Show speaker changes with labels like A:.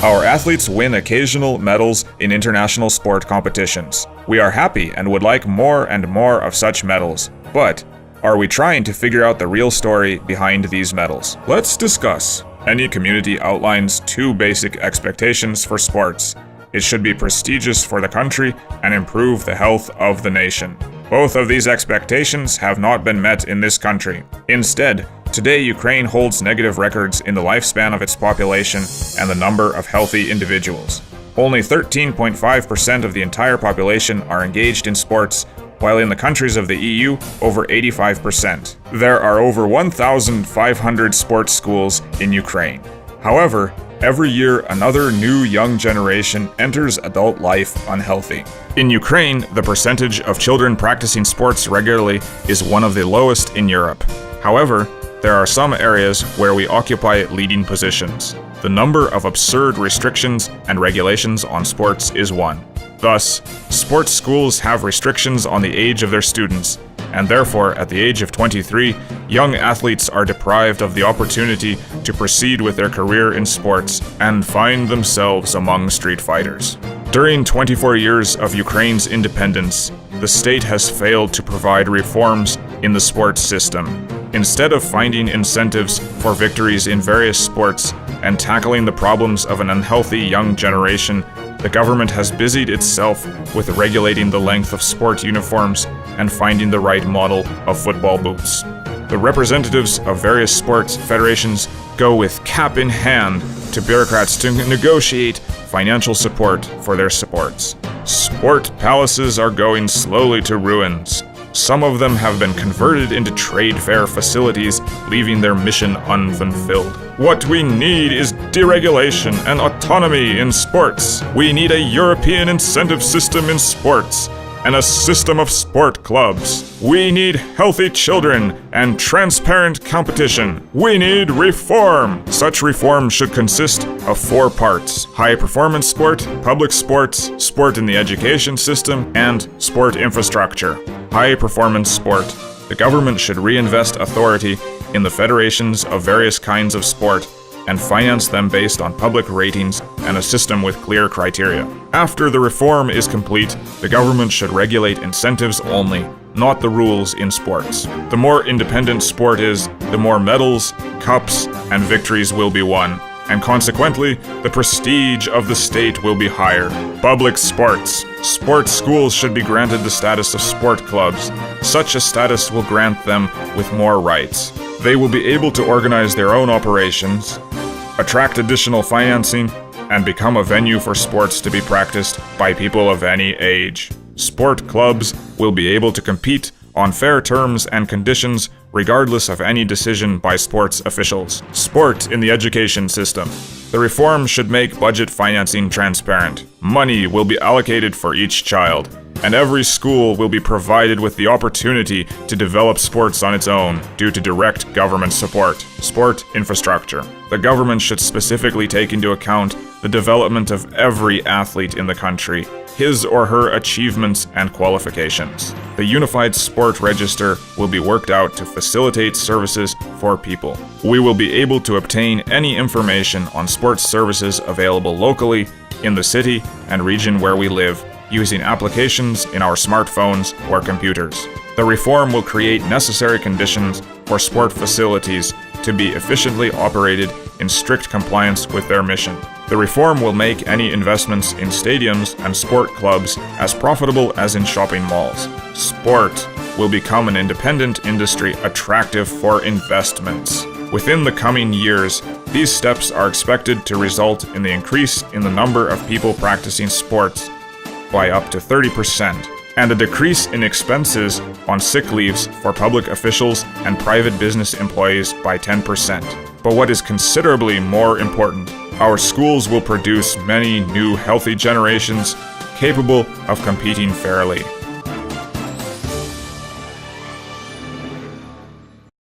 A: Our athletes win occasional medals in international sport competitions. We are happy and would like more and more of such medals. But are we trying to figure out the real story behind these medals? Let's discuss. Any community outlines two basic expectations for sports. It should be prestigious for the country and improve the health of the nation. Both of these expectations have not been met in this country. Instead, today Ukraine holds negative records in the lifespan of its population and the number of healthy individuals. Only 13.5% of the entire population are engaged in sports, while in the countries of the EU, over 85%. There are over 1,500 sports schools in Ukraine. However, every year another new young generation enters adult life unhealthy. In Ukraine, the percentage of children practicing sports regularly is one of the lowest in Europe. However, there are some areas where we occupy leading positions. The number of absurd restrictions and regulations on sports is one. Thus, sports schools have restrictions on the age of their students, and therefore, at the age of 23, young athletes are deprived of the opportunity to proceed with their career in sports and find themselves among street fighters. During 24 years of Ukraine's independence, the state has failed to provide reforms in the sports system. Instead of finding incentives for victories in various sports and tackling the problems of an unhealthy young generation, the government has busied itself with regulating the length of sport uniforms and finding the right model of football boots. The representatives of various sports federations go with cap in hand to bureaucrats to negotiate financial support for their sports. Sport palaces are going slowly to ruins. Some of them have been converted into trade fair facilities, leaving their mission unfulfilled. What we need is deregulation and autonomy in sports. We need a European incentive system in sports and a system of sport clubs. We need healthy children and transparent competition. We need reform. Such reform should consist of 4 parts: high-performance sport, public sports, sport in the education system, and sport infrastructure. High-performance sport. The government should reinvest authority in the federations of various kinds of sport and finance them based on public ratings and a system with clear criteria. After the reform is complete, the government should regulate incentives only, not the rules in sports. The more independent sport is, the more medals, cups, and victories will be won, and consequently, the prestige of the state will be higher. Public sports. Sports schools should be granted the status of sport clubs. Such a status will grant them with more rights. They will be able to organize their own operations, attract additional financing, and become a venue for sports to be practiced by people of any age. Sport clubs will be able to compete on fair terms and conditions regardless of any decision by sports officials. Sport in the education system. The reform should make budget financing transparent. Money will be allocated for each child, and every school will be provided with the opportunity to develop sports on its own due to direct government support. Sport infrastructure. The government should specifically take into account the development of every athlete in the country, his or her achievements and qualifications. The Unified Sport Register will be worked out to facilitate services for people. We will be able to obtain any information on sports services available locally in the city and region where we live, using applications in our smartphones or computers. The reform will create necessary conditions for sport facilities to be efficiently operated in strict compliance with their mission. The reform will make any investments in stadiums and sport clubs as profitable as in shopping malls. Sport will become an independent industry attractive for investments. Within the coming years, these steps are expected to result in the increase in the number of people practicing sports by up to 30%, and a decrease in expenses on sick leaves for public officials and private business employees by 10%. But what is considerably more important, our schools will produce many new healthy generations capable of competing fairly.